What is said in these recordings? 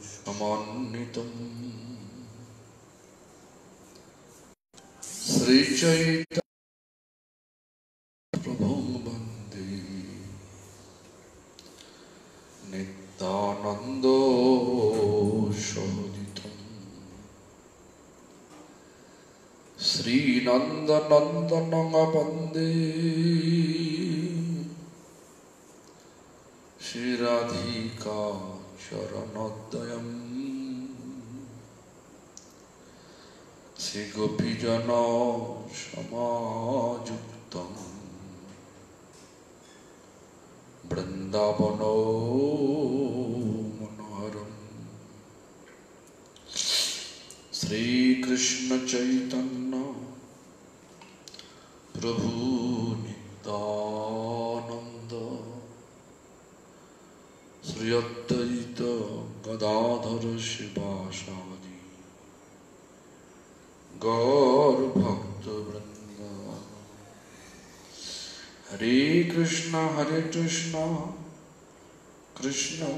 Samanitam Sri Chaitanya Prabhum Bande Nityanando Shoditam Sri Nanda Nandananga Bande Shri Radhika Sharanodayam Sri Gopijana Samajuktam Vrindavano Manoharam Sri Krishna Chaitanya Prabhu Nityananda Sri Advaita Gadadhara Shivasadi Gaur Bhakta Vrinda Hare Krishna Krishna Krishna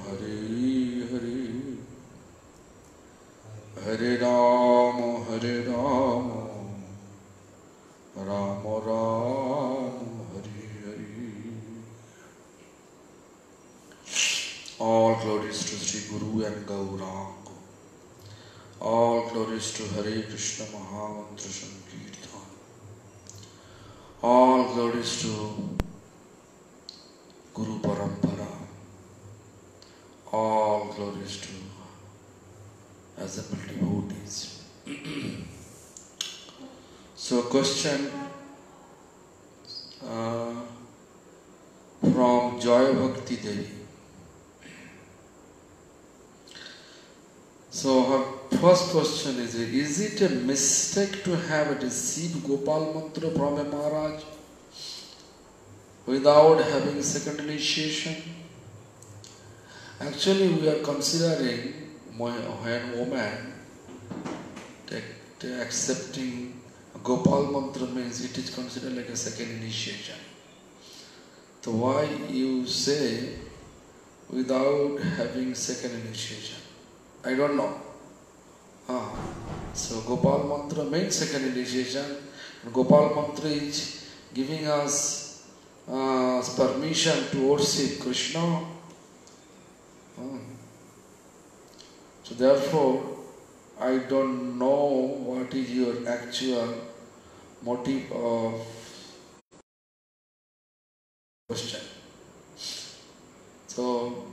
Hare Hare Hare Rama Rama Rama Hare Hare. All glories to Sri Guru and Gauranga. All glories to Hare Krishna Mahamantra Sankirtan. All glories to Guru Parampara. All glories to assembled devotees. So, question from Joy Bhakti Devi. So, her first question is it a mistake to have received Gopal Mantra from a Maharaj without having second initiation? Actually, we are considering when woman accepting Gopal Mantra means it is considered like a second initiation. So why you say without having second initiation? I don't know. So Gopal Mantra means second initiation. And Gopal Mantra is giving us permission to worship Krishna. So therefore, I don't know what is your actual motive of question. So,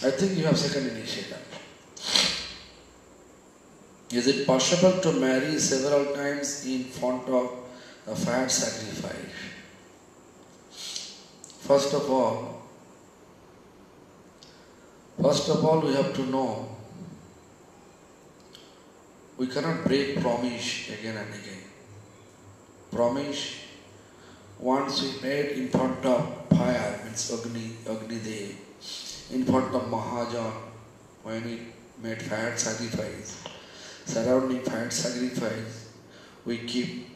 I think you have second initiation. Is it possible to marry several times in front of a fat sacrifice? First of all, we have to know we cannot break promise again and again. Promise, once we made in front of fire, means Agni Dev, in front of Mahajan, when we made fat sacrifice, surrounding fat sacrifice, we keep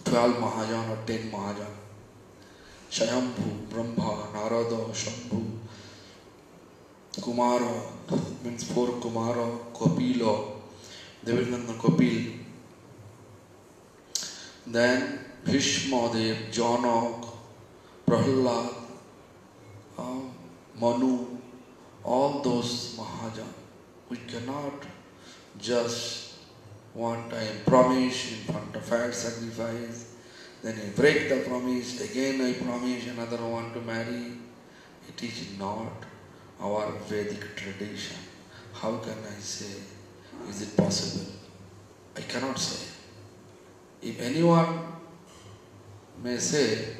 12 Mahajan or 10 Mahajan. Shayambhu, Brahma, Narada, Shambhu, Kumara, means 4 Kumara, Kapila, Devananda Kapil. Then Bhishma Dev, Janak, Prahlad, Manu, all those Mahajan. We cannot just one time promise in front of fire sacrifice, then I break the promise, again I promise another one to marry. It is not our Vedic tradition. How can I say, is it possible? I cannot say. If anyone may say,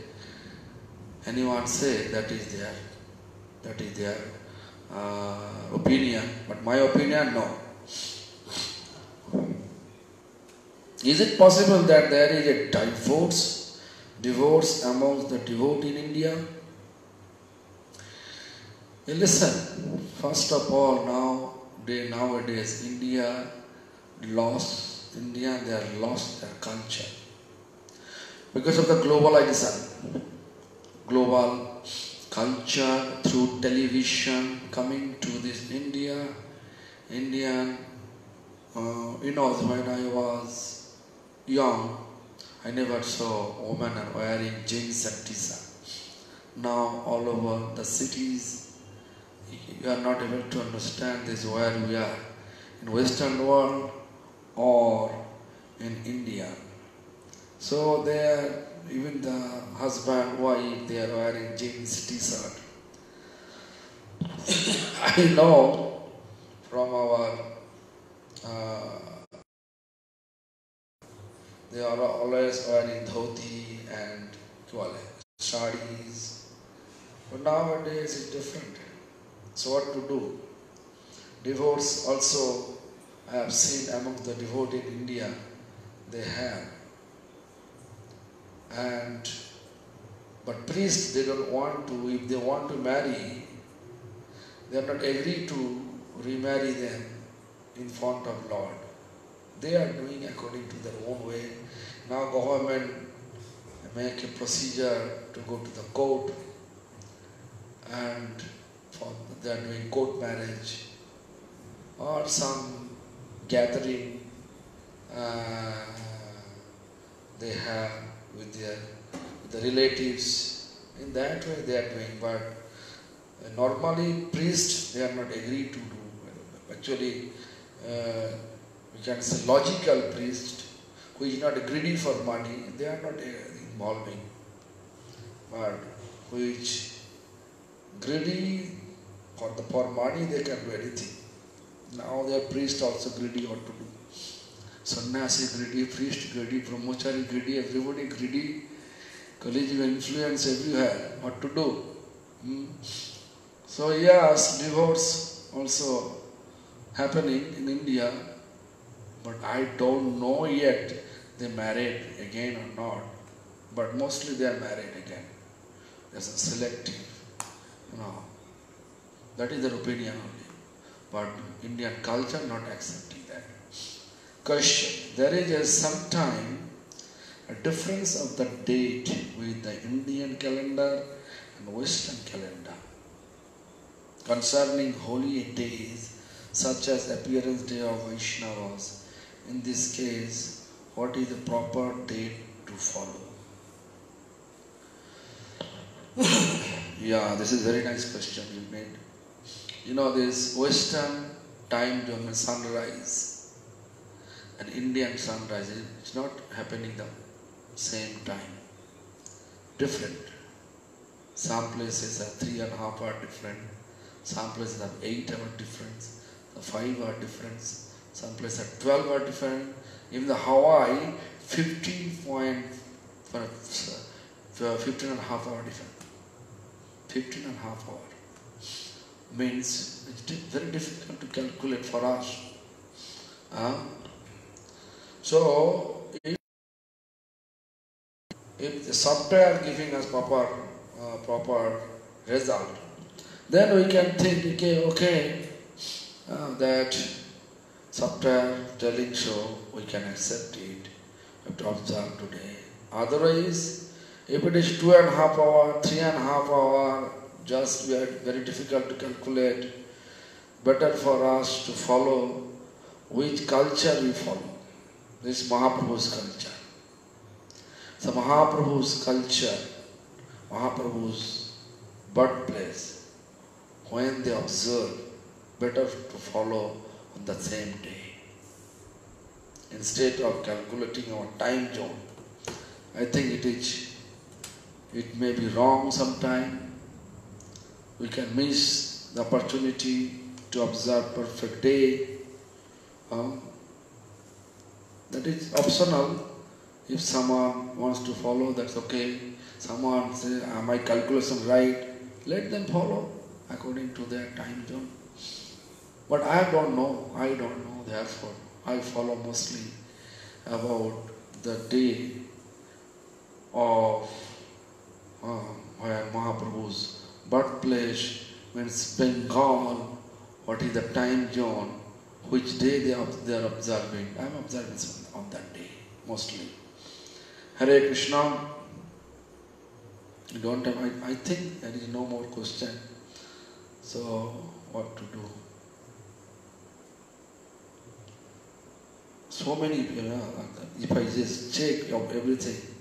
anyone say that is their opinion, but my opinion, no. Is it possible that there is a divorce amongst the devotee in India? Listen, first of all, nowadays India they have lost their culture because of the globalization. Global culture through television coming to this Indian. When I was young, I never saw women wearing jeans and t-shirt. Now all over the cities, you are not able to understand this where we are, in Western world or in India. So there, even the husband, wife, they are wearing jeans, t-shirt. I know from our, they are always wearing dhoti and sarees. But nowadays it's different. So what to do? Divorce also, I have seen among the devotees in India, they have. But priests, they don't want to, if they want to marry, they are not agree to remarry them in front of Lord. They are doing according to their own way. Now government make a procedure to go to the court, and they are doing court marriage or some gathering they have with the relatives. In that way they are doing, but normally priests, they are not agreed to do. Actually, we can say logical priest who is not greedy for money, they are not involving. But who is greedy for money, they can do anything. Now their priest also greedy what to do. Sannyasi greedy, priest greedy, brahmachari greedy, everybody greedy. College influence everywhere. What to do? So yes, divorce also happening in India, but I don't know yet they married again or not. But mostly they are married again. There's a selective, that is their opinion only. But Indian culture not accepting that. Question: there is sometime a difference of the date with the Indian calendar and Western calendar concerning holy days such as appearance day of Vaishnavas. In this case, what is the proper date to follow? Yeah, this is a very nice question you made. This Western time zone sunrise and Indian sunrise, it's not happening the same time. Different. Some places are 3.5 hours different. Some places have 8 hours difference. 5 hours difference. Some places are 12 hours different. Even the Hawaii, 15.5 hours different. 15.5 hours. Means it's very difficult to calculate for us. So, if the software giving us proper result, then we can think, okay, that software telling so, we can accept it, we have to observe today. Otherwise, if it is 2.5 hours, 3.5 hours, just very difficult to calculate. Better for us to follow which culture we follow. This Mahaprabhu's culture. So Mahaprabhu's culture, Mahaprabhu's birthplace, when they observe, better to follow on the same day. Instead of calculating our time zone, I think it may be wrong sometime. We can miss the opportunity to observe perfect day. That is optional. If someone wants to follow, that's okay. Someone says, are my calculation right? Let them follow according to their time zone. But I don't know, therefore I follow mostly about the day of where Mahaprabhu's birthplace, means Bengal, what is the time zone, which day they are observing. I am observing on that day, mostly. Hare Krishna. You don't have, I think there is no more question. So, what to do? So many, if I just check of everything,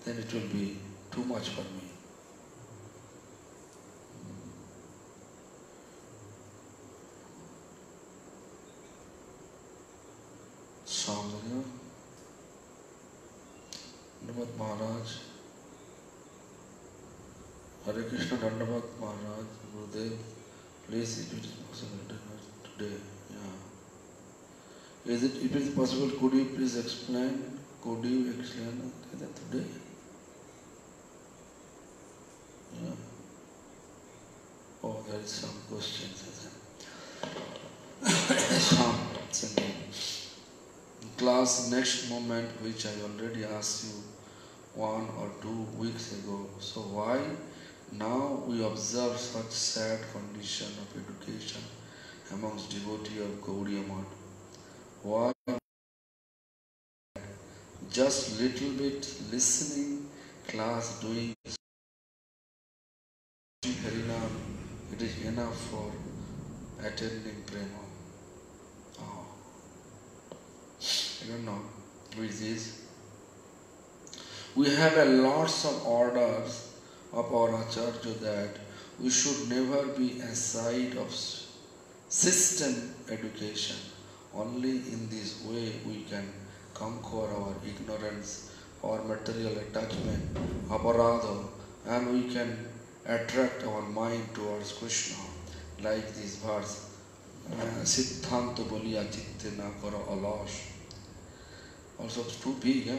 then it will be too much for me. Samvad, Dandavat Maharaj, Hare Krishna Dandavat Maharaj, Gurudev, please, if it is possible, today, yeah. Is it, if it is possible, could you please explain? Could you explain that today? Yeah. Oh, there is some questions. Some sending. Class, next moment, which I already asked you 1 or 2 weeks ago. So why now we observe such sad condition of education amongst devotees of Gaudiya Math? Why just little bit listening, class, doing Harinam, it is enough for attending Prema. Oh. I don't know who is this. We have a lots of orders of our Acharya that we should never be aside of system education. Only in this way we can conquer our ignorance, our material attachment, aparadha, and we can attract our mind towards Krishna. Like this verse, Siddhanta boliya chitte na karo alash. Also too big,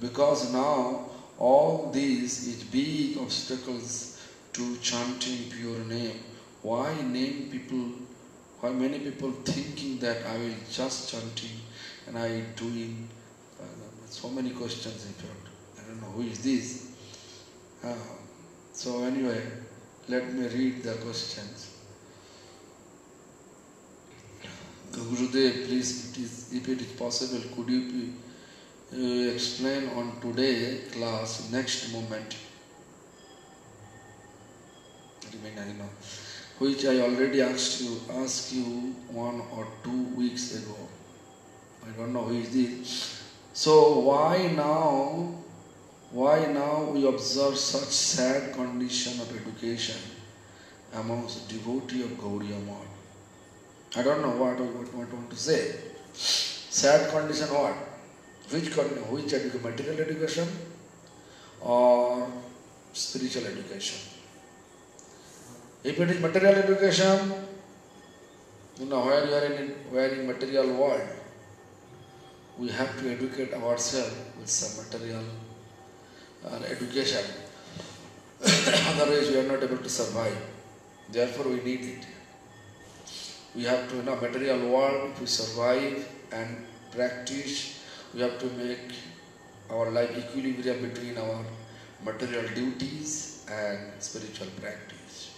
because now all these is big obstacles to chanting pure name. Why many people thinking that I will just chanting and I doing so many questions in fact. I don't know who is this. So anyway, let me read the questions. Gurudev, please, if it is possible, could you explain on today class next moment, which I already asked you 1 or 2 weeks ago. I don't know who is this. So why now we observe such sad condition of education amongst devotees of Gaudiya Math? I don't know what I want to say. Sad condition what? Which education? Material education or spiritual education? If it is material education, where you are in material world, we have to educate ourselves with some material education. Otherwise, we are not able to survive. Therefore, we need it. We have to, material world, if we survive and practice, we have to make our life equilibrium between our material duties and spiritual practice.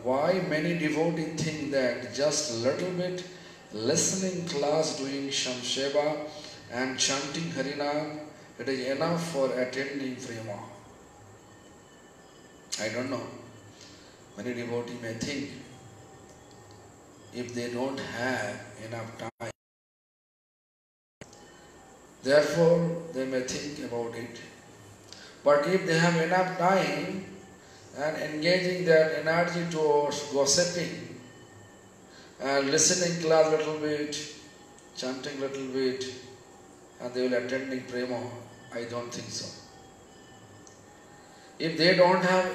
Why many devotees think that just a little bit listening class, doing some seva and chanting Harinam, it is enough for attending Prema? I don't know. Many devotees may think if they don't have enough time, therefore they may think about it. But if they have enough time and engaging their energy towards gossiping and listening class a little bit, chanting a little bit, and they will attending Prema, I don't think so. If they don't have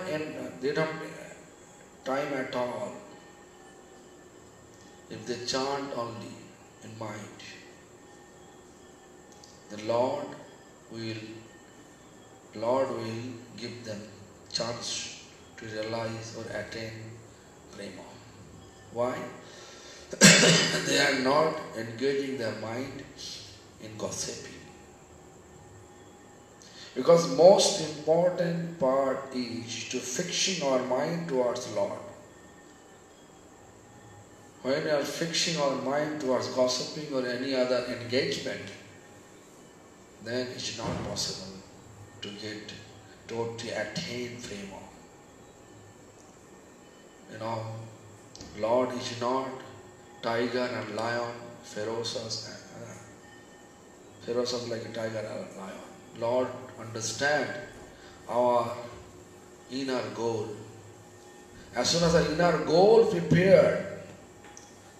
time at all, if they chant only in mind, the Lord will give them chance to realize or attain Prema. Why? They are not engaging their mind in gossiping. Because most important part is to fixing our mind towards Lord. When we are fixing our mind towards gossiping or any other engagement, then it's not possible to get to attain prema. You know, Lord is not tiger and lion, ferocious like a tiger and a lion. Lord understand our inner goal. As soon as our inner goal prepared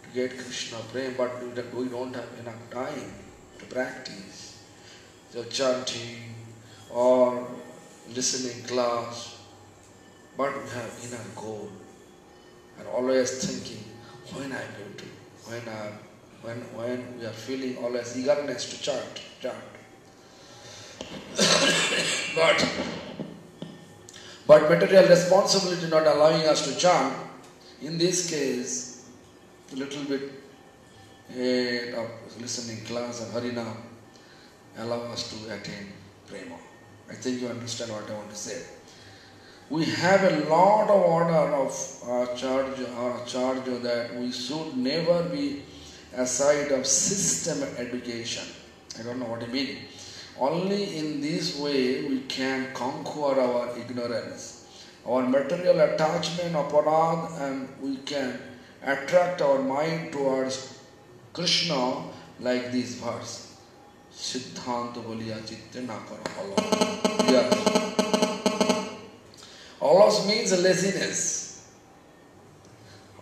to get Krishna prema, but we don't have enough time to practice. So chanting or listening class, but we have inner goal and always thinking when I go to, when we are feeling always eagerness to chant. But material responsibility not allowing us to chant. In this case, a little bit of listening class and Harinam allow us to attain prema. I think you understand what I want to say. We have a lot of order of our charge that we should never be aside of system education. I don't know what I mean. Only in this way we can conquer our ignorance, our material attachment, aparad, and we can attract our mind towards Krishna like this verse. Siddhanta boliya chitte na karo alas. Yes. Alas means laziness.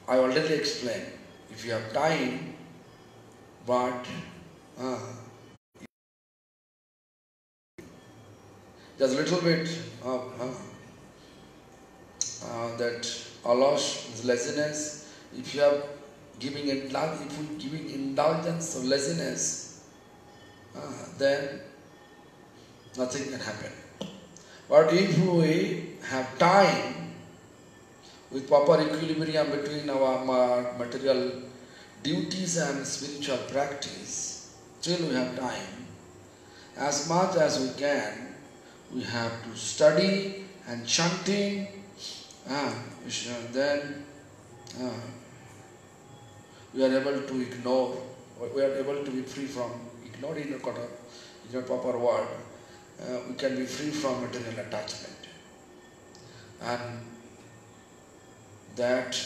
I already explained. If you have time, but just a little bit that alas is laziness. If you are giving indulgence of laziness, then nothing can happen. But if we have time with proper equilibrium between our material duties and spiritual practice, still we have time. As much as we can, we have to study and chanting, then we are able to ignore, we are able to be free from ignoring the proper word. We can be free from material attachment. And that,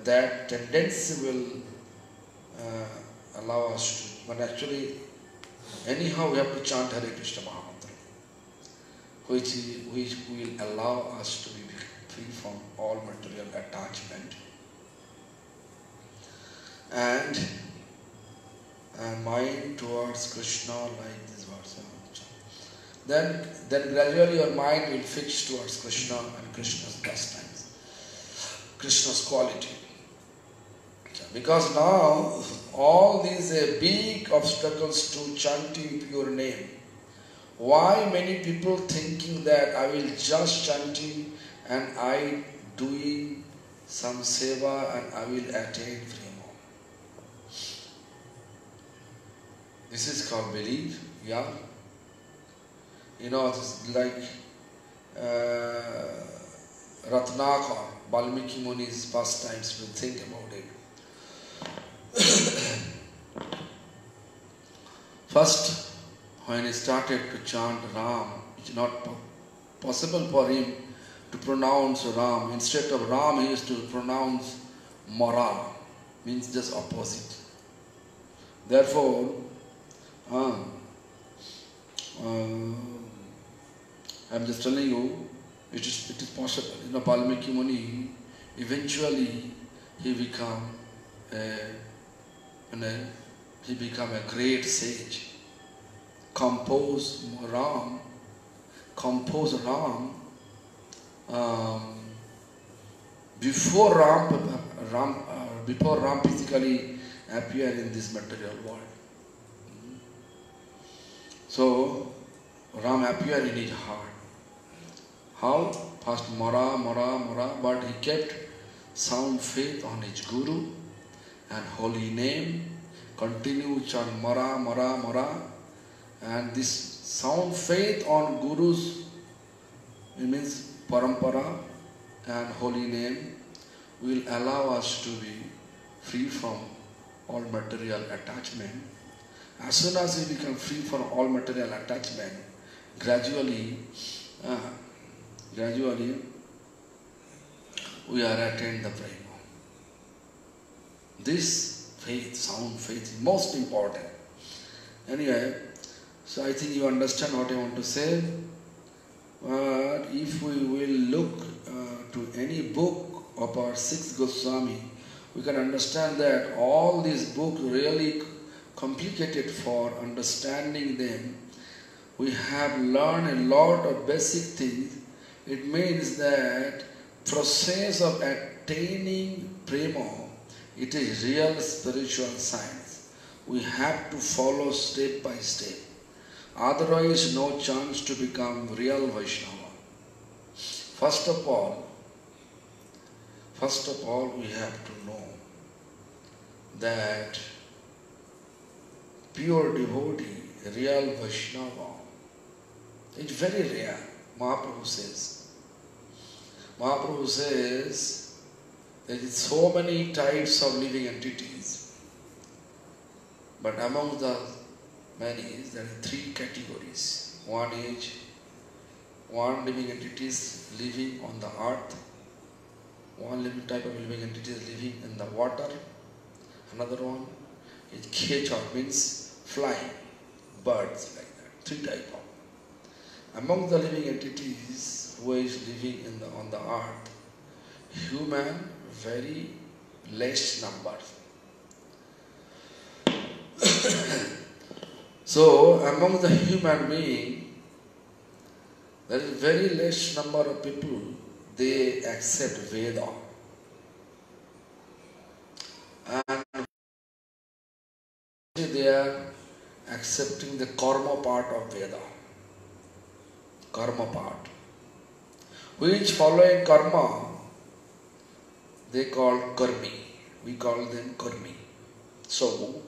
that tendency will allow us to, but actually, anyhow we have to chant Hare Krishna Mahamantra, which will allow us to be free from all material attachment. And mind towards Krishna like this verse. Then gradually your mind will fix towards Krishna and Krishna's pastimes, Krishna's quality. Because now all these are big obstacles to chanting pure name. Why many people thinking that I will just chanting and I doing some seva and I will attain prema. This is called belief, yeah. It's like Ratnaka, Valmiki Muni's pastimes, will think about it. First, when he started to chant Ram, it's not possible for him to pronounce Ram. Instead of Ram, he used to pronounce Mara, means just opposite. Therefore, I'm just telling you, it is possible. Valmiki Muni, eventually he become a great sage. Compose Ram before Ram physically appeared in this material world. So Ram appeared in his heart. How? First Mara, but he kept sound faith on his Guru and holy name, continue chant Mara, and this sound faith on Guru's, it means parampara and holy name, will allow us to be free from all material attachment. As soon as we become free from all material attachment, gradually, uh, gradually we are attain the prema. This faith, sound faith, is most important. Anyway, so I think you understand what I want to say. But if we will look to any book of our sixth Goswami, we can understand that all these books really complicated for understanding them. We have learned a lot of basic things. It means that process of attaining prema, it is real spiritual science. We have to follow step by step. Otherwise, no chance to become real Vaishnava. First of all, we have to know that pure devotee, real Vaishnava, is very rare. Mahaprabhu says there is so many types of living entities, but among the many, there are three categories. One living entity is living on the earth, one living type of living entity is living in the water, another one is khechar, means flying, birds like that, three types of. Among the living entities who is living on the earth, human, very less numbers. So, among the human being, there is very less number of people, they accept Veda. And they are accepting the karma part of Veda. Karma part. Which following karma, they call karmi. We call them karmi. So,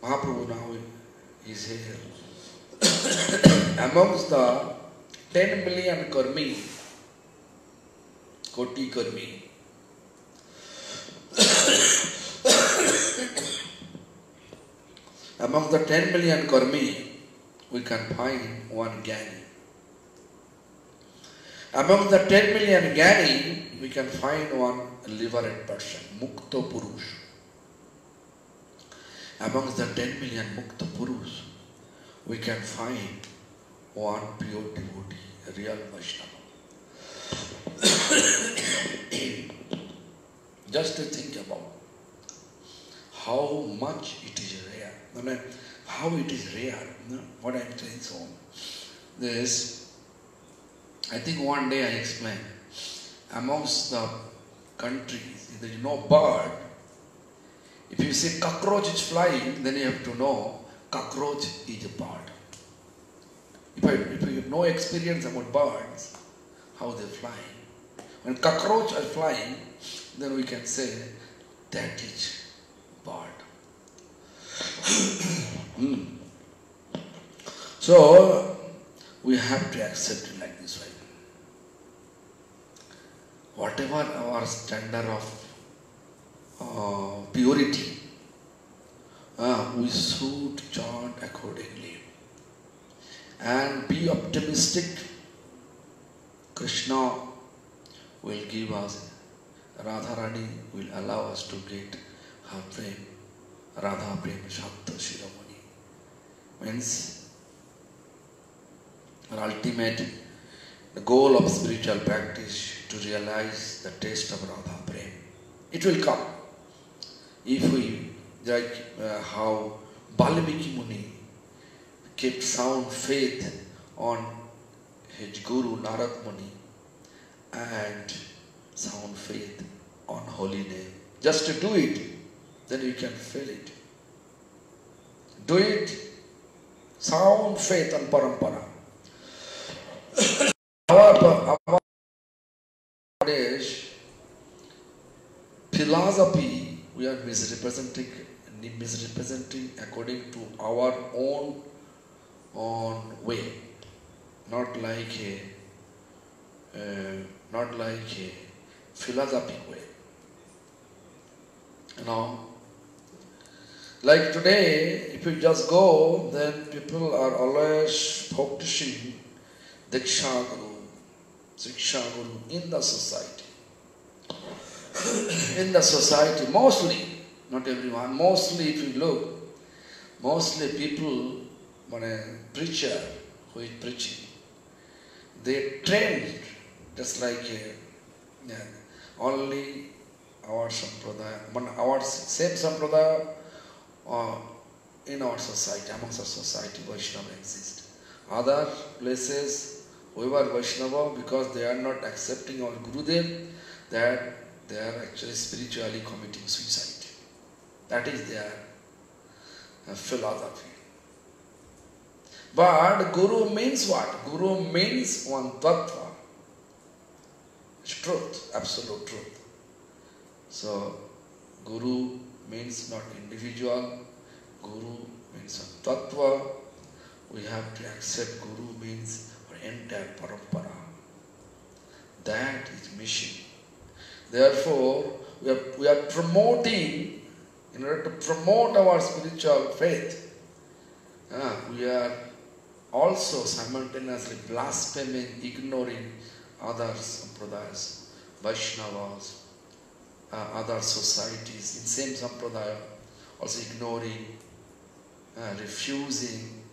Mahaprabhu now is here. Amongst the 10 million karmi, koti karmi, among the 10 million karmi, we can find one Jnani. Among the 10 million Jnani, we can find one liberated person, Mukta Purush. Amongst the 10 million Mukta Purush, we can find one pure devotee, a real Vaishnava. Just to think about how much it is rare. How it is rare, what I am saying so. This, I think one day I explained, amongst the countries, there is no bird. If you say cockroach is flying, then you have to know cockroach is a bird. If you have no experience about birds, how they fly. When cockroach are flying, then we can say that is bird. So, we have to accept it like this way. Whatever our standard of purity, we should chant accordingly. And be optimistic. Krishna will give us, Radharani will allow us to get her prem, Radha Prem Shakta Shiromani. Means, our ultimate, the goal of spiritual practice to realize the taste of Radha Prem. It will come. If we, like how Balmiki Muni kept sound faith on his Guru Narad Muni and sound faith on holy name. Just to do it, then you can feel it. Do it, sound faith on Parampara. Our philosophy, we are misrepresenting according to our own way, not like a philosophic way. Like today, if you just go, then people are always practicing Diksha Guru, Siksha Guru in the society. In the society, mostly, not everyone, mostly if you look, mostly people, when a preacher who is preaching, they trained just like only our sampradaya, our same sampradaya in our society, amongst our society, Vaishnava exists. Other places, whoever Vaishnava, because they are not accepting our Gurudev, that they are actually spiritually committing suicide. That is their philosophy. But Guru means what? Guru means one tattva. It's truth, absolute truth. So, Guru means not individual. Guru means a tattva. We have to accept Guru means our entire parampara. That is mission. Therefore, we are promoting, in order to promote our spiritual faith, we are also simultaneously blaspheming, ignoring other sampradayas, Vaishnavas, other societies in same sampradaya, also ignoring, refusing,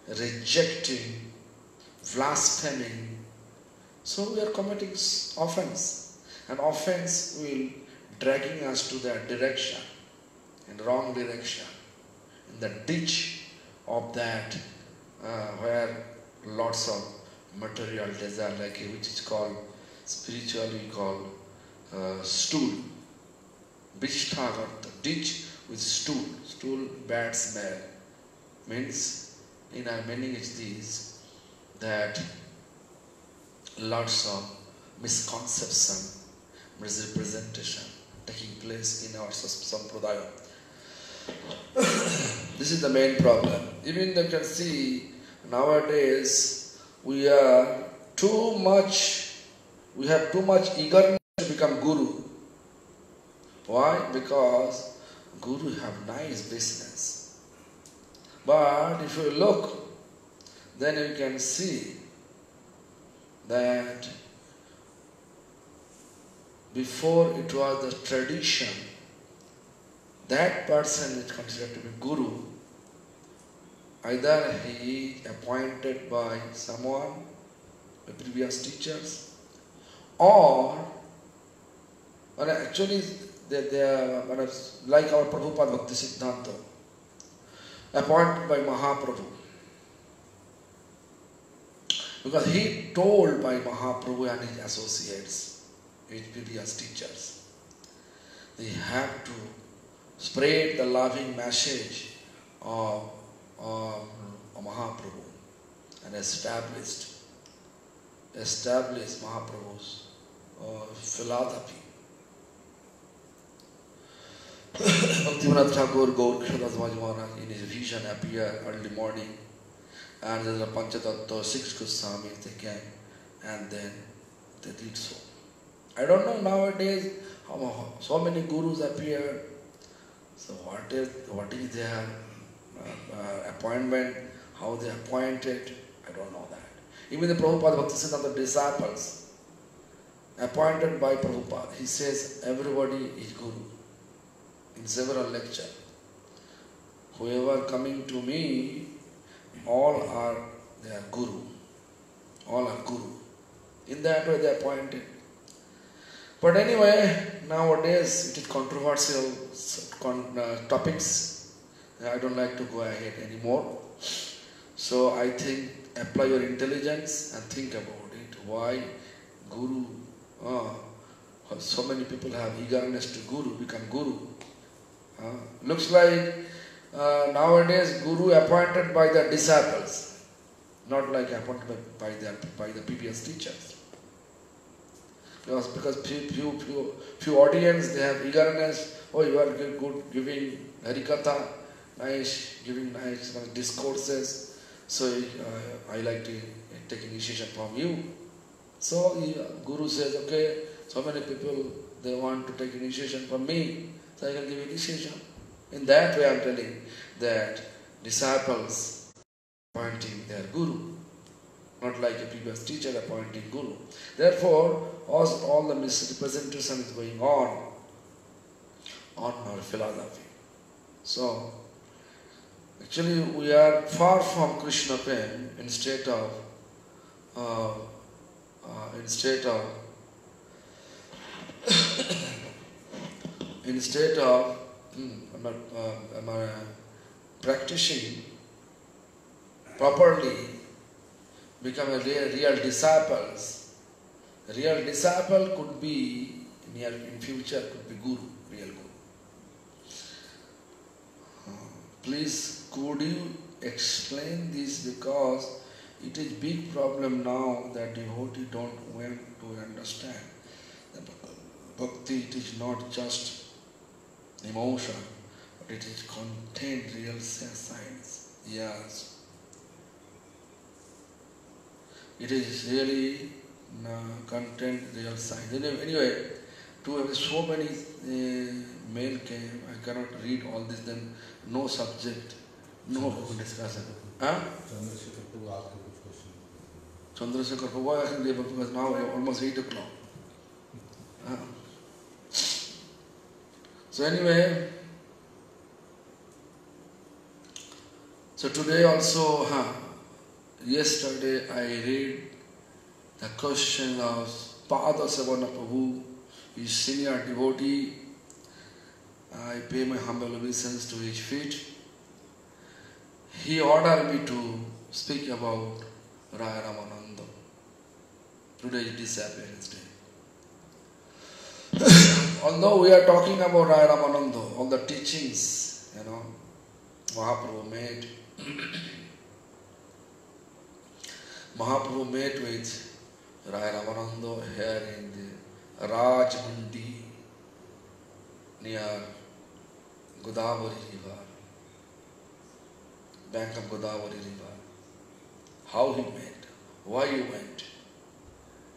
rejecting, blaspheming. So we are committing offense. And offense will dragging us to that direction, in the wrong direction, in the ditch of that where lots of material desire, like which is called, spiritually called stool. Bishthagartha, ditch with stool. Stool, bad smell. Means, in our meaning is this, that lots of misconception, misrepresentation taking place in our sampradaya. This is the main problem. Even you can see nowadays we have too much eagerness to become Guru. Why? Because Guru have nice business. But if you look, then you can see that before it was the tradition, that person is considered to be Guru. Either he is appointed by someone, by previous teachers, or actually they are like our Prabhupada Bhakti Siddhanta, appointed by Mahaprabhu. Because he told by Mahaprabhu and his associates, his previous teachers, they have to spread the loving message of Mahaprabhu and established Mahaprabhu's philosophy. Bhaktivinoda Thakur Gaur Krishnadas Maharaj in his vision appeared early morning, and there is a Panchatattva, 6 Goswamis they came, and then they did so. I don't know nowadays how so many gurus appeared. So what is their appointment, how they appointed, I don't know that. Even the Prabhupada Bhaktisiddhanta disciples, appointed by Prabhupada, he says everybody is Guru. In several lectures, whoever coming to me, all are their Guru. All are Guru. In that way they are appointed. But anyway, nowadays it is controversial topics. I don't like to go ahead anymore. So I think apply your intelligence and think about it. Why Guru? So many people have eagerness to Guru, become Guru. Looks like nowadays Guru appointed by the disciples, not like appointed by the previous teachers. Because few audience, they have eagerness. Oh, you are good giving Harikatha, nice, giving nice discourses. So I like to take initiation from you. So Guru says, okay, so many people, they want to take initiation from me, so I can give initiation. In that way I am telling that disciples appointing their guru, not like a previous teacher appointing guru. Therefore, all the misrepresentation is going on our philosophy. So, actually we are far from Krishna prem instead of practicing properly, become a real disciples. Real disciple could be in future could be guru, real guru. Please, could you explain this, because it is big problem now that devotee don't want to understand that bhakti, it is not just emotion, but it is contained real science. Yes. It is really content real science. Anyway, to have so many mail came, I cannot read all this, then no subject, no discussion. Huh? Chandrasekhar Prabhu, I can be able, because now almost 8 o'clock. So anyway, so today also, yesterday I read the question of Pada Savana Prabhu, his senior devotee. I pay my humble obeisance to his feet. He ordered me to speak about Raya Ramananda. Today is disappearance day. Although we are talking about Raya Ramananda, all the teachings, Mahaprabhu made. Mahaprabhu met with Raya Ramananda here in the Rajmundi near Godavari river, bank of Godavari river. How he met, why he went.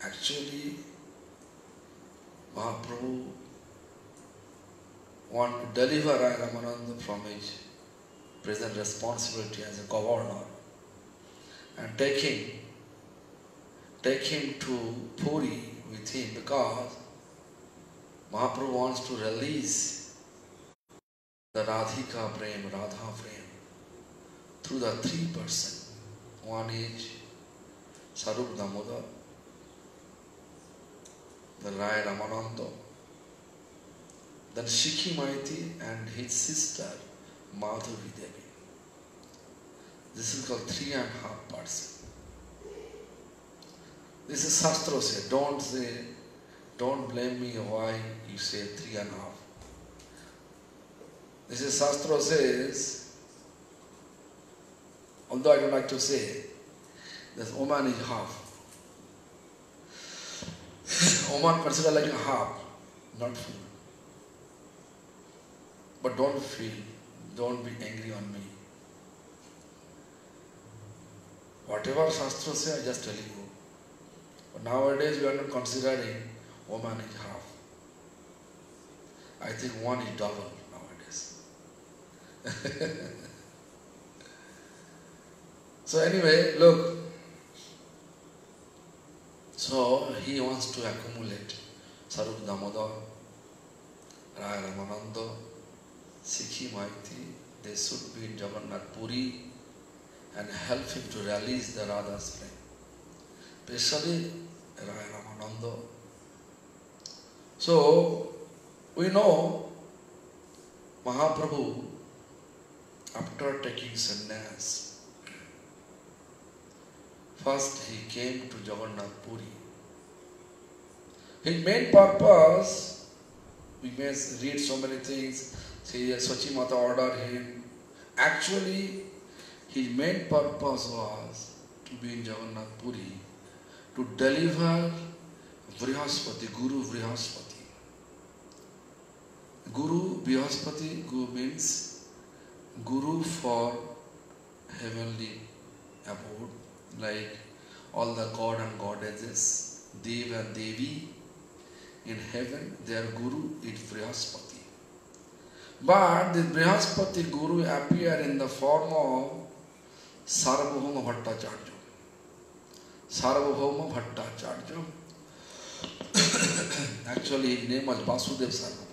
Actually, Mahaprabhu want to deliver Raya Ramananda from his present responsibility as a governor and take him to Puri with him, because Mahaprabhu wants to release the Radhika Prem, Radha Prem through the 3 persons. One is Sarup Damodar, the Raya Ramananda, then Shikhi Maiti and his sister Madhavi Devi. This is called 3.5 persons. This is Shastra say, don't blame me why you say 3.5. This is Shastra says, although I don't like to say, that Oman is half. Oman considered like a half, not full. But don't be angry on me. Whatever Shastra say, I just tell you. But nowadays we are not considering Oman is half. I think one is double nowadays. So anyway, look. So he wants to accumulate Sarup Damodar, Raya Ramananda, Sikhi Maiti. They should be in Jagannath Puri and help him to release the Radha's flame. Especially Raya Ramananda. So we know Mahaprabhu, after taking sannyas, first he came to Jagannath Puri. His main purpose, we may read so many things, see Sachi Mata ordered him. Actually, his main purpose was to be in Jagannath Puri, to deliver Vrihaspati, Guru Vrihaspati. Guru Vrihaspati, Guru means Guru for heavenly abode, like all the god and goddesses, Dev and Devi in heaven, their Guru is Vrihaspati. But the Brihaspati Guru appeared in the form of Sarvabhauma Bhattacharya. Sarvabhauma Bhattacharya. Actually, his name was Vasudev Sarvabhauma.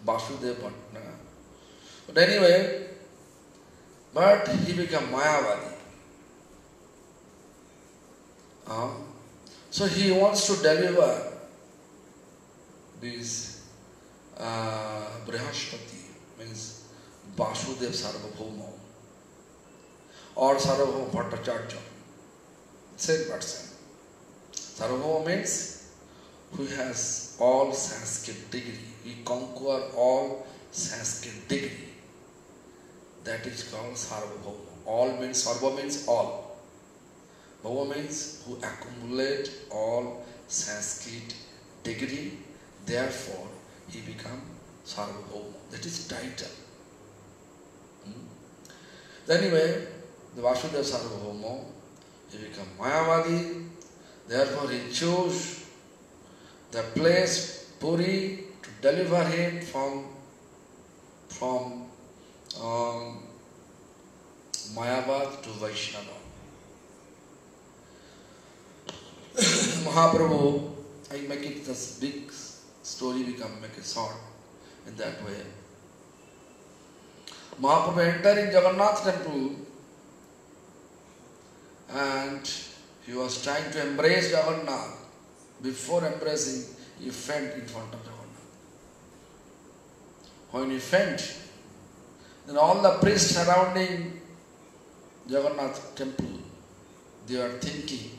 Vasudev Bhattacharya. But anyway, but he became Mayavadi. So he wants to deliver this Brihaspati, means Vasudev Sarvabhauma or Sarvabhauma Bhattacharya, same person. Sarvabhauma means who has all Sanskrit degree, he conquer all Sanskrit degree. That is called Sarvabhauma. All means, Sarva means all. Bhava means who accumulate all Sanskrit degree, therefore he become Sarvabhauma. That is title. Anyway, the Vasudeva Sarvabhauma, he became Mayavadi, therefore he chose the place Puri to deliver him from Mayavad to Vaishnava. Mahaprabhu, I make it this big story, we can make it short in that way. Mahaprabhu entered in Jagannath temple and he was trying to embrace Jagannath. Before embracing, he fainted in front of Jagannath. When he fainted, then all the priests surrounding Jagannath temple, they are thinking,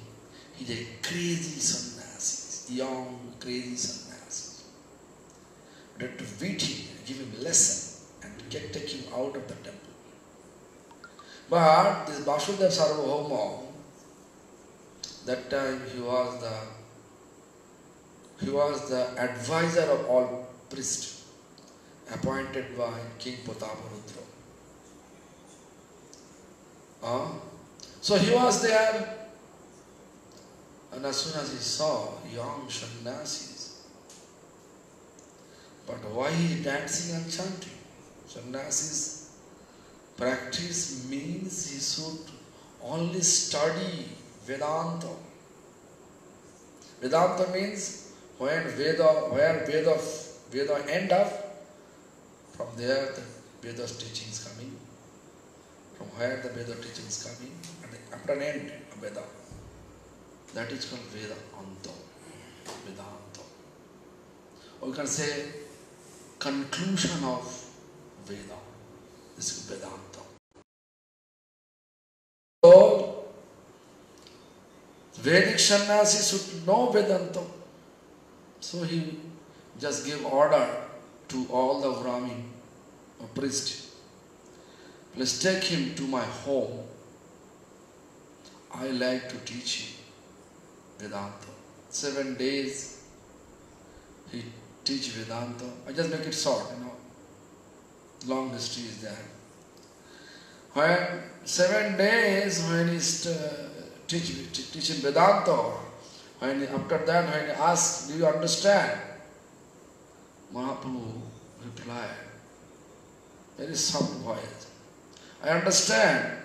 he's a crazy sannyasi, young crazy sannyasi. We have to beat him, give him a lesson and take him out of the temple. But this Vasudeva Sarvabhauma, that time he was the advisor of all priests, appointed by King Prataparudra. So he was there, and as soon as he saw young sannyasis, but why he is dancing and chanting? Sannyasis practice means he should only study Vedanta. Vedanta means where Veda end up, from there the Veda's teaching is coming. From where the Veda teaching is coming, and after an end of Veda. That is called Vedanta. Vedanta. Or you can say conclusion of Veda. This is Vedanta. So, Vedic sannyasi should know Vedanta. So he just gave order to all the Brahmin or priests. Let's take him to my home. I like to teach him Vedanta. 7 days he teach Vedanta. I just make it short, long history is there. When 7 days when he teach him Vedanta, after that when he asked, do you understand? Mahaprabhu replied, very soft voice, I understand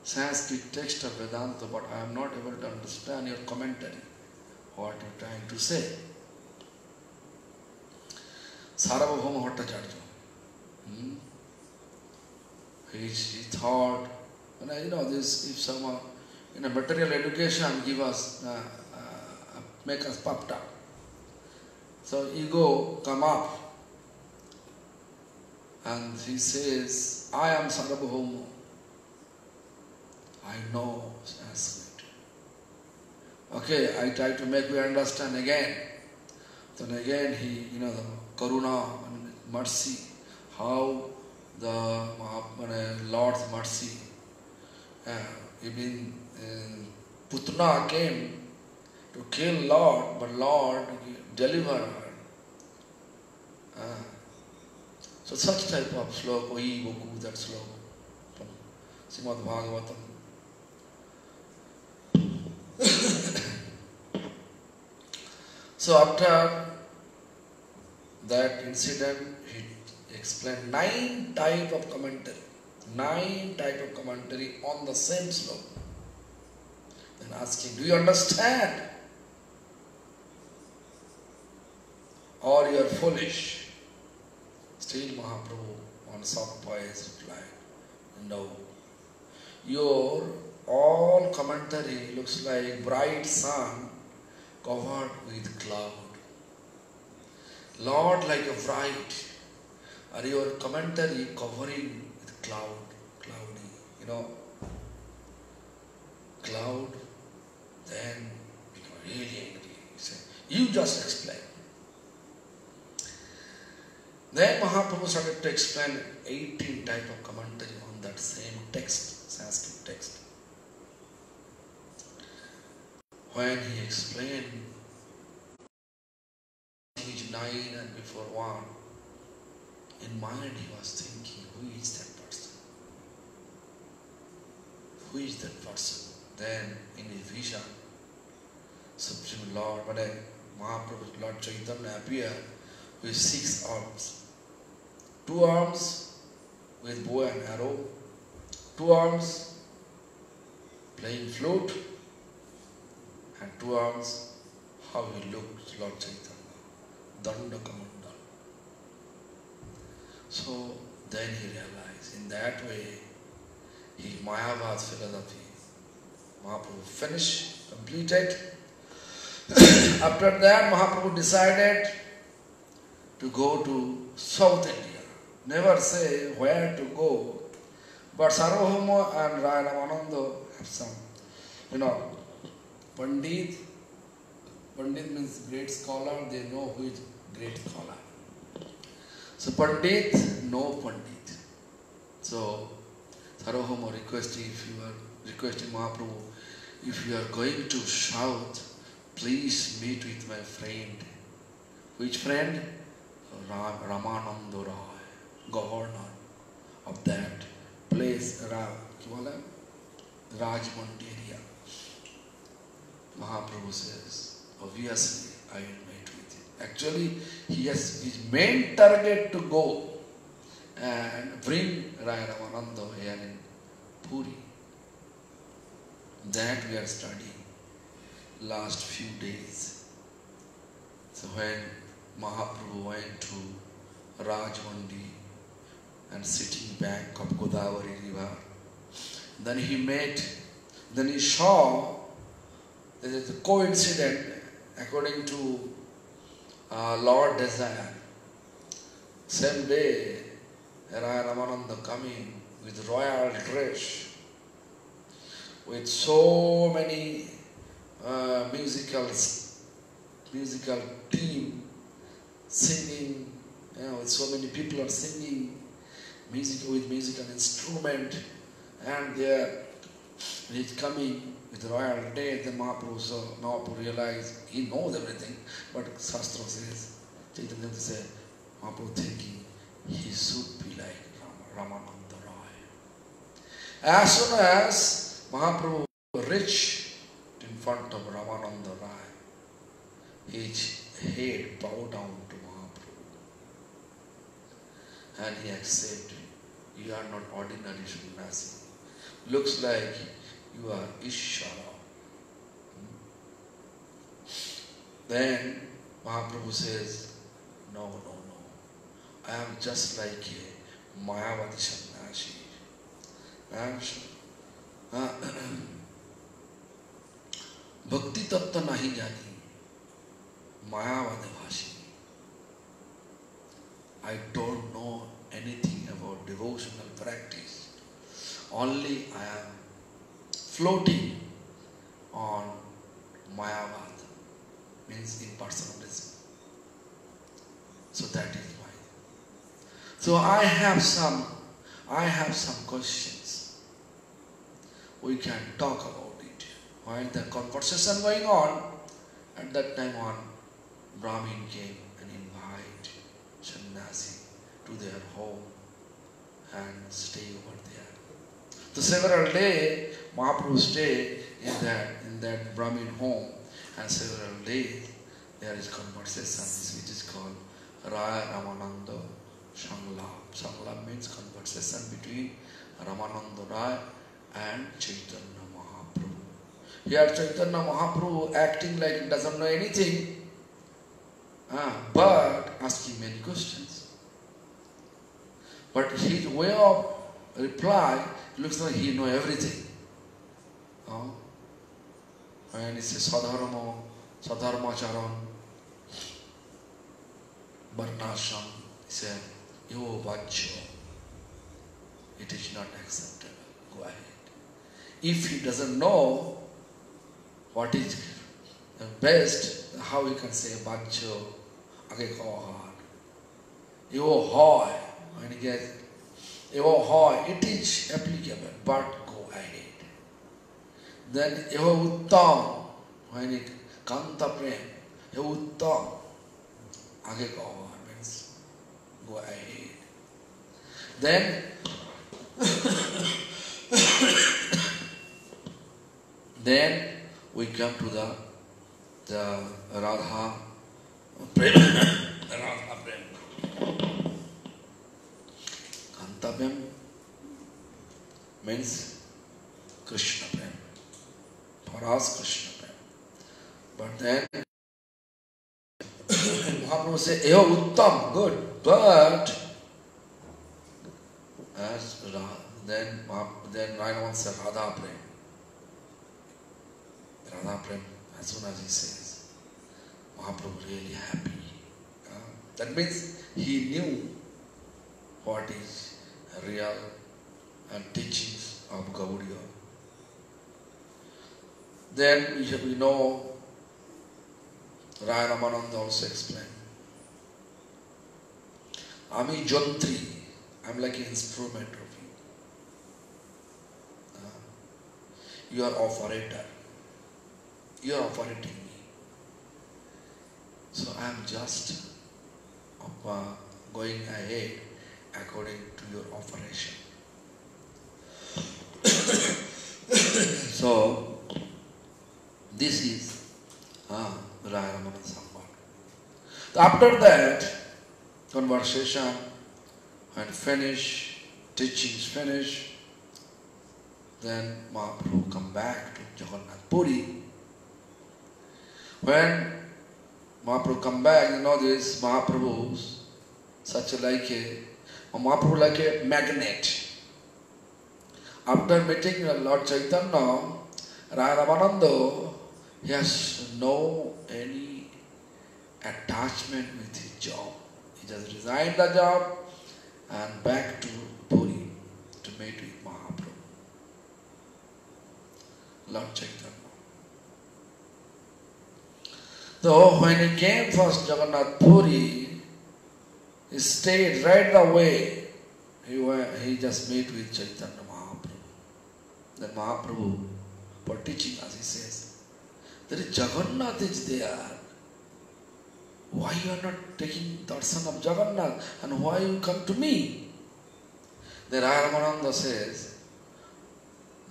Sanskrit text of Vedanta, but I am not able to understand your commentary, what you are trying to say. Sarvabhauma Bhattacharya. He thought, this, if someone in a material education give us, make us puffed up. So ego come up and he says, I am Sarvabhauma. I know Sanskrit. Okay, I try to make you understand again. Then again he, the Karuna and mercy, how the Lord's mercy, even Putna came to kill Lord, but Lord delivered her. So such type of sloka, Oi Boku, that sloka from Samvad Bhagavatam. So after that incident, he explained 9 type of commentary. 9 type of commentary on the same sloka. Then asking, do you understand? Or you are foolish? Still Mahaprabhu on soft voice replied, no. Your all commentary looks like bright sun covered with cloud. Lord, like a bright, are your commentary covering with cloudy, cloud, then become really angry. He said, you just explain. Then Mahaprabhu started to explain 18 type of commentary on that same text, Sanskrit text. When he explained page 9 and before 1, in mind he was thinking, who is that person? Who is that person? Then in his vision, Supreme Lord, Mahaprabhu, Lord Chaitanya appeared with 6 arms. 2 arms with bow and arrow, 2 arms playing flute, and 2 arms how he looked, Lord Chaitanya, Danda Kamanda. So then he realized, in that way, his Mayavad philosophy, Mahaprabhu finished, completed. After that, Mahaprabhu decided to go to South India. Never say where to go, but Sarvabhauma and Ramananda have some, Pandit. Pandit means great scholar, they know who is great scholar. So Pandit, no Pandit. So Sarvabhauma requesting, if you are requesting Mahaprabhu, if you are going to South, please meet with my friend. Which friend? Ramananda Ray, governor of that place, Rajmandi area. Mahaprabhu says, obviously I will meet with him. Actually, he has his main target to go and bring Ramananda here in Puri. That we are studying last few days. So when Mahaprabhu went to Rajmandi and sitting bank of Godavari river, then he saw, there is a coincidence according to Lord Desire. Same day, Ramananda coming with royal dress, with so many musical team singing, with so many people are singing music with musical instrument, and there he's coming with royal day. Then Mahaprabhu realized he knows everything, but Shastra says, Chaitanya said, Mahaprabhu thinking he should be like Ramananda Ray. As soon as Mahaprabhu reached in front of Ramananda Ray, his head bowed down to Mahaprabhu, and he accepted, you are not ordinary sannyasi. Looks like you are Ishvara. Then Mahaprabhu says, no. I am just like a Mayavadi sannyasi. Bhakti tattva nahi jani, Mayavadi bhashi. I don't know anything about devotional practice. Only I am floating on Mayavad, means impersonalism. So that is why. So I have some questions. We can talk about it. While the conversation going on, at that time one Brahmin came and invited sannyasi to their home and stay over there. So several days Mahaprabhu stayed in that Brahmin home, and several days there is conversation which is called Raya Ramananda Sanglap. Sanglap means conversation between Ramananda Rai and Chaitanya Mahaprabhu. Here Chaitanya Mahaprabhu acting like he doesn't know anything, but asking many questions. But his way of reply looks like he knows everything. When he says Sadharma, Sadharmacharan, Varnasham, he said, Yo Vacho, it is not acceptable. Go ahead. If he doesn't know what is best, how he can say Vacho, Agekahar, Yo Hoy, when he gets Yo Hoy, it is applicable, but go ahead. Then Yo Uttam, when it Kanta Prem, Yo Uttam, Agekahar means go ahead. Then then we come to the Radha Prem. Radha Prem. Kantavyam means Krishna Prem. For us, Krishna Prem. But then Mahaprabhu says, Eho Uttam, good, but as then Ramananda said Radha Prem. Radha Prem, as soon as he says, Mahaprabhu really happy. That means he knew what is real and teachings of Gaudiya. Then we know Raya Ramananda also explained. Ami Jontri, I'm like an instrument of you. You are operator. You are operating me. So I am just going ahead according to your operation. So this is Raya Ramananda Samvad. After that, conversation and finish, teachings finish, then Mahaprabhu come back to Jagannath Puri. When Mahaprabhu come back, you know this Mahaprabhu's such like a magnet. After meeting Lord Chaitanya, Raya Ramananda, he has no any attachment with his job. He just resigned the job and back to Puri to meet with Mahaprabhu. Lord Chaitanya. So when he came first Jagannath Puri, he stayed right away. He just met with Chaitanya Mahaprabhu. Then Mahaprabhu, for teaching us, he says, there is Jagannath is there. Why you are not taking darshan of Jagannath and why you come to me? Then Raya Ramananda says,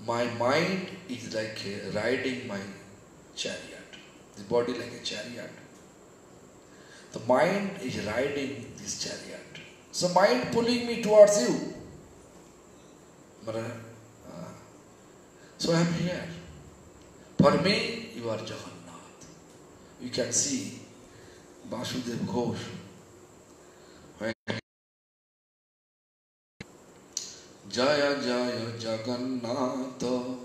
my mind is like riding my chariot. The body like a chariot. The mind is riding this chariot. So mind pulling me towards you. So I am here. For me, you are Jagannath. You can see Vasudev Ghosh. Jaya Jaya Jagannatha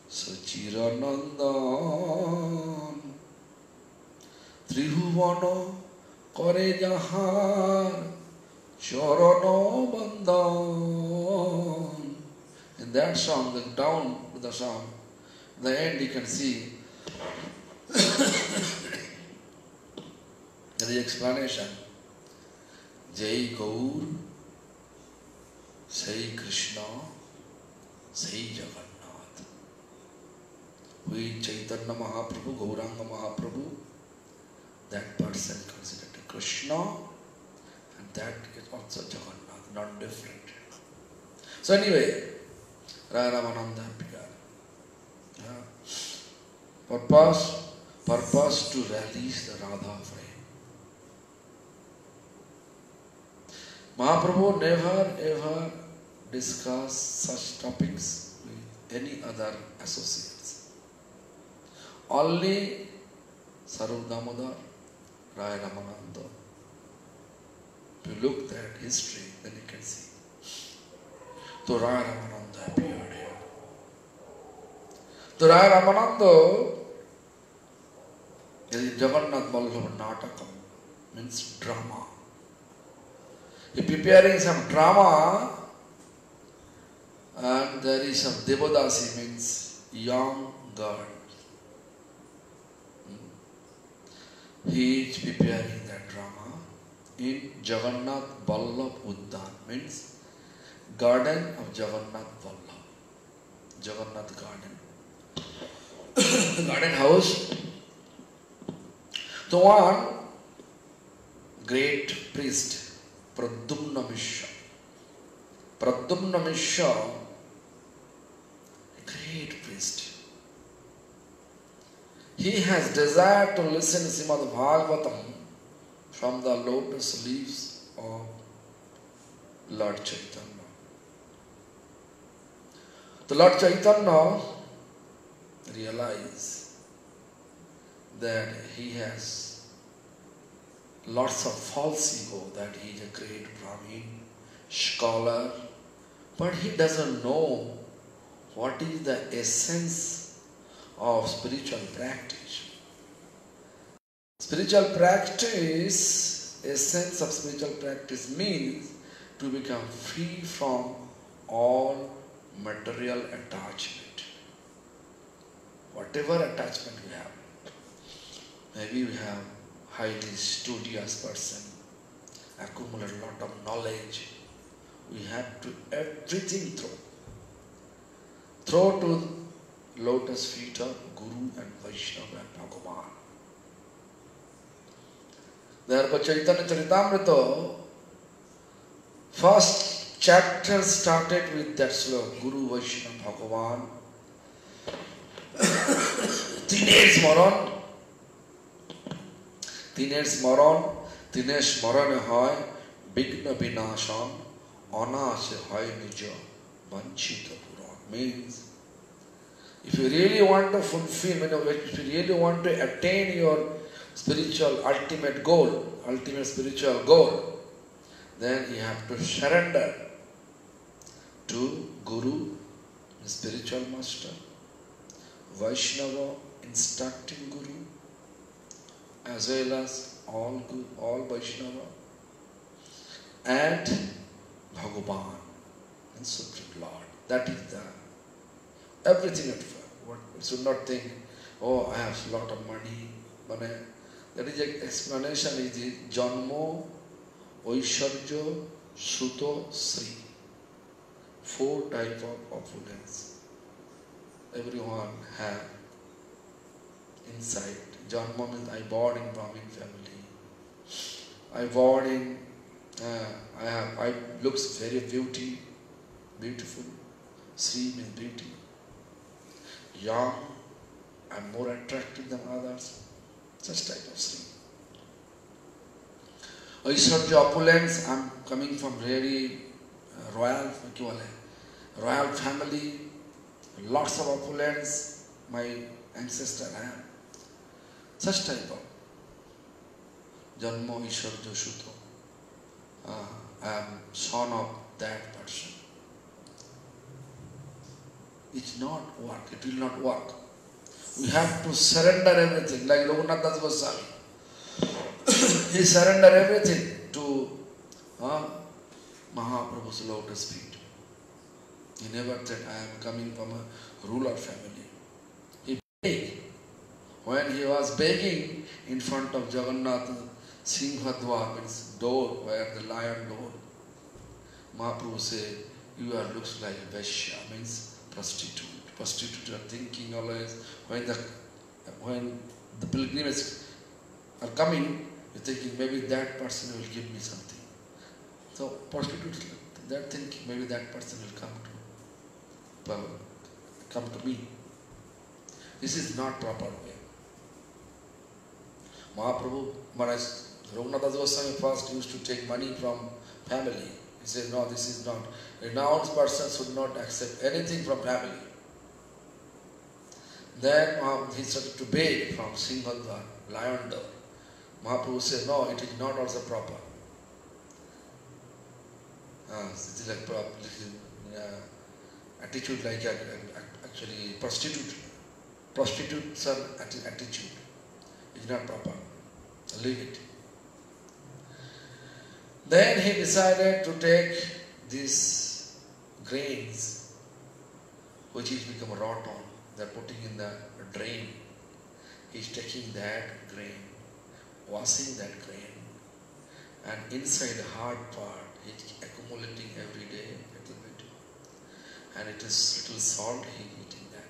Sachiranandan Tribhuvana Kare Jahar Charana Bandhan. In that song, the down to the song, the end you can see there is explanation. Jai Gaur, Sai Krishna, Sai Jagannath. Who is Chaitanya Mahaprabhu, Gauranga Mahaprabhu, that person considered Krishna, and that is also Jagannath, not different. So anyway, Raya Ramananda appeared. Purpose to release the Radha frame. Mahaprabhu never ever discussed such topics with any other associates. Only Sarup Damodar, Rai Ramananda. If you look at history, then you can see. So Rai Ramananda appeared here. So Rai Ramananda is Jagannath Vallabha Natakam, means drama. He is preparing some drama, and there is some Devadasi, means young girl. He is preparing that drama in Jagannath Vallabha Uddan, means garden of Jagannath Vallabha. Jagannath garden. Garden house. So one great priest, Pradyumna Mishra. Pradyumna Mishra, a great priest. He has desired to listen to Srimad Bhagavatam from the lotus leaves of Lord Chaitanya. The Lord Chaitanya realized that he has lots of false ego, that he is a great Brahmin, scholar, but he doesn't know what is the essence of spiritual practice. Spiritual practice, essence of spiritual practice means to become free from all material attachment. Whatever attachment we have, maybe we have highly studious person, accumulate a lot of knowledge, we have to everything throw to lotus feet of Guru and Vaishnava and Bhagavan. Therefore Chaitanya Charitamrita, first chapter started with that sloka, Guru Vaishnava Bhagavan. Teenage Smaran, Teenage Smarane hoy, Bigna Vinashan, Anase hoy Nija, Vanchita Puran. Means, if you really want to fulfill, if you really want to attain your spiritual ultimate goal, ultimate spiritual goal, then you have to surrender to Guru, the spiritual master, Vaishnava, instructing Guru, as well as all Vaishnava, and Bhagavan, and Supreme Lord. That is the everything at first. You should not think, oh, I have a lot of money. That is an explanation is the Janmo, Oisharjo, Suto, Sri. 4 types of opulence. Everyone have inside. Janma means I born in Brahmin family. I born in, I looks very beautiful. Sri means beauty. Young, I'm more attractive than others. Such type of Sri. Aishwarya opulence, I'm coming from very royal family, lots of opulence, my ancestor have. Such type of Janmo Ishwarya Shuto. I am son of that person. It's not work, it will not work. We have to surrender everything, like Ramananda Das Goswami. He surrendered everything to Mahaprabhu's lotus feet. He never said, I am coming from a ruler family. He begged. When he was begging in front of Jagannath Singhadwar, means door, where the lion door, Mahaprabhu said, you are looks like a Vaishya, means prostitute. Prostitutes are thinking always, when the pilgrims are coming, you're thinking maybe that person will give me something. So prostitutes, they're thinking maybe that person will come to me. This is not proper way. Mahaprabhu, Maharaj, Ramananda Das Goswami first used to take money from family. He says, no, this is not. A renounced person should not accept anything from family. Then he started to beg from Samvad, lion door. Mahaprabhu said, no, it is not also proper. It is like attitude like actually prostitute. Prostitute's attitude. It is not proper. Leave it. Then he decided to take these grains, which is become rotten. They are putting in the drain. He is taking that grain, washing that grain, and inside the hard part, he is accumulating every day a little bit. And it is little salt, he is eating that.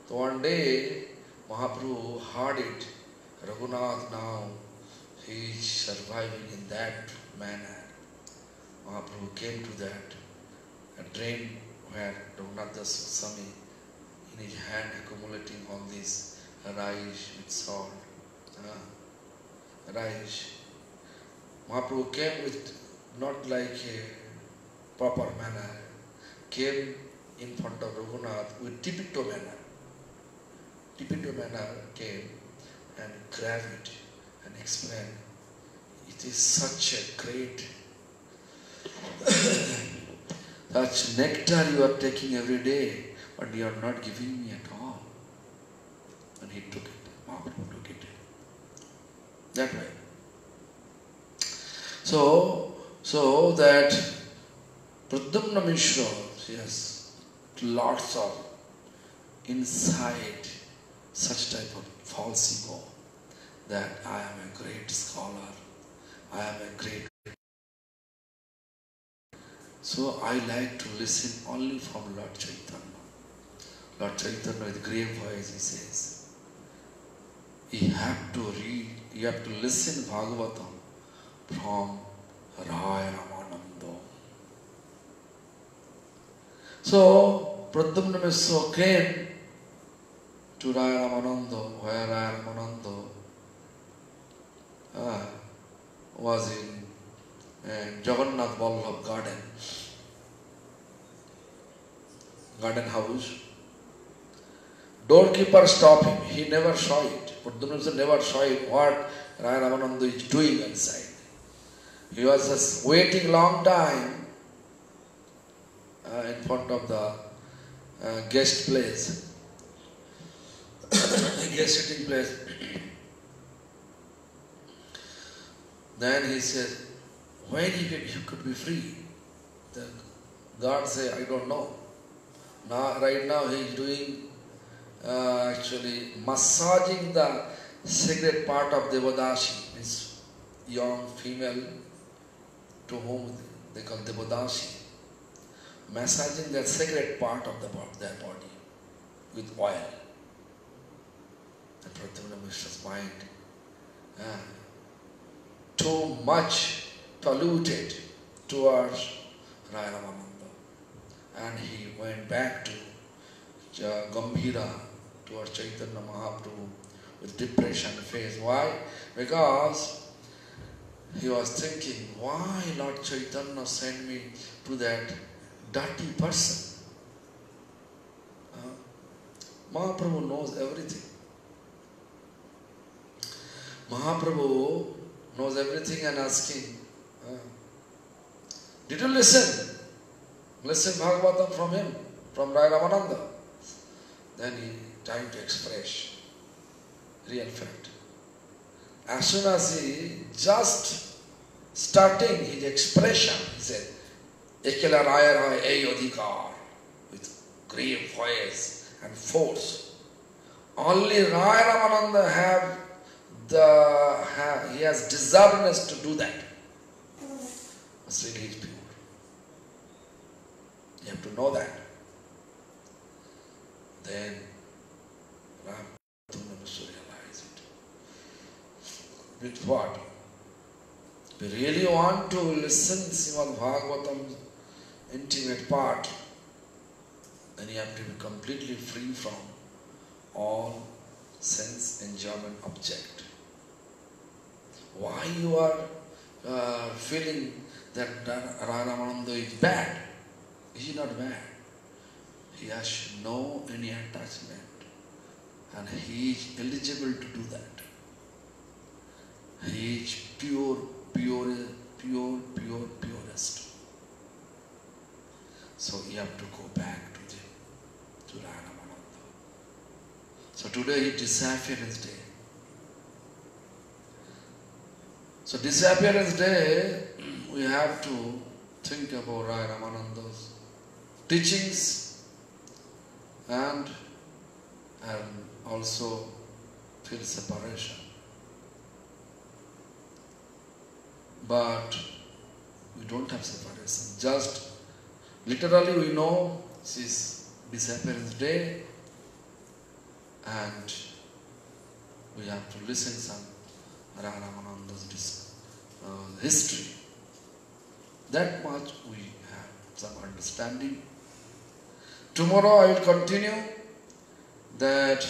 So one day, Mahaprabhu heard it. Raghunath now, he is surviving in that manner. Mahaprabhu came to that a drain where Raghunath Swami in his hand accumulating all this rice with salt. Rice. Mahaprabhu came with not like a proper manner, came in front of Raghunath with tipito manner. Tipito manner came and grabbed it and explained, it is such a great, such nectar you are taking every day, but you are not giving me at all. And he took it. Mahaprabhu took it. That way. So that Pradyumna Mishra, yes, lots of inside such type of false ego that I am a great scholar, I am a great. So I like to listen only from Lord Chaitanya. Lord Chaitanya with grave voice he says, you have to read, you have to listen Bhagavatam from Ramananda. So Pradyumna Mishra came to Ramananda, where Ramananda was in Jagannath Vallabh garden house. Doorkeeper stopped him. He never saw it. Pradyumna never saw it what Ramananda is doing inside. He was just waiting long time in front of the guest place, guest sitting place. Then he said, when he could be free? The God said, I don't know. Now, right now he is doing actually massaging the sacred part of Devadashi, this young female to whom they call Devadashi, massaging that sacred part of their body with oil. And Pradyumna Mishra's mind too much polluted towards Ramananda, and he went back to Gambhira, towards Chaitanya Mahaprabhu with depression face. Why? Because he was thinking, why Lord Chaitanya sent me to that dirty person? Mahaprabhu knows everything. Mahaprabhu knows everything and asking, did you listen? Listen Bhagavatam from him, from Ramananda. Then he trying to express real fact. As soon as he just starting his expression, he said, Ekala Raya Raya Ei Adhikar, with grave voice and force. Only Ramananda he has deservedness to do that. But really he is pure. You have to know that. Then Ramananda must realize it. With what? If you really want to listen Srimad Bhagavatam's intimate part, then you have to be completely free from all sense enjoyment object. Why you are feeling that Ramananda is bad. He is not bad. He has no any attachment. And he is eligible to do that. He is purest. So you have to go back to Ramananda. So today is disappearance day. So disappearance day, we have to think about Ramananda's teachings and also feel separation. But we don't have separation. Just literally we know this is disappearance day and we have to listen some Ramananda's history. That much we have some understanding. Tomorrow I will continue that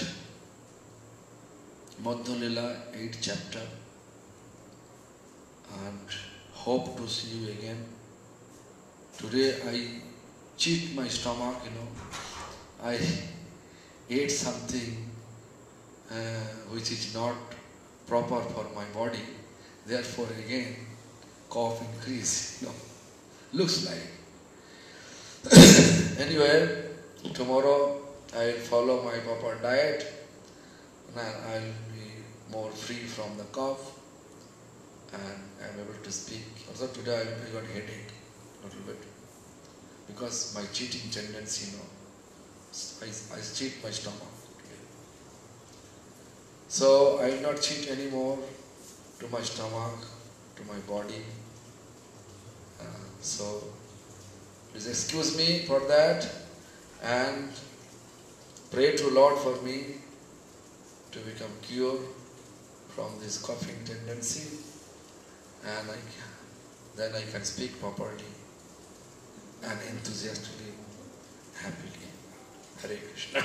Madhya Lila 8th chapter and hope to see you again. Today I cheat my stomach, I ate something which is not proper for my body, therefore again cough increase, looks like. Anyway, tomorrow I will follow my proper diet and I will be more free from the cough and I am able to speak. Also today I got headache a little bit because my cheating tendency, I cheat my stomach. So I will not cheat anymore to my stomach, to my body. So please excuse me for that and pray to Lord for me to become cured from this coughing tendency and then I can speak properly and enthusiastically, happily. Hare Krishna.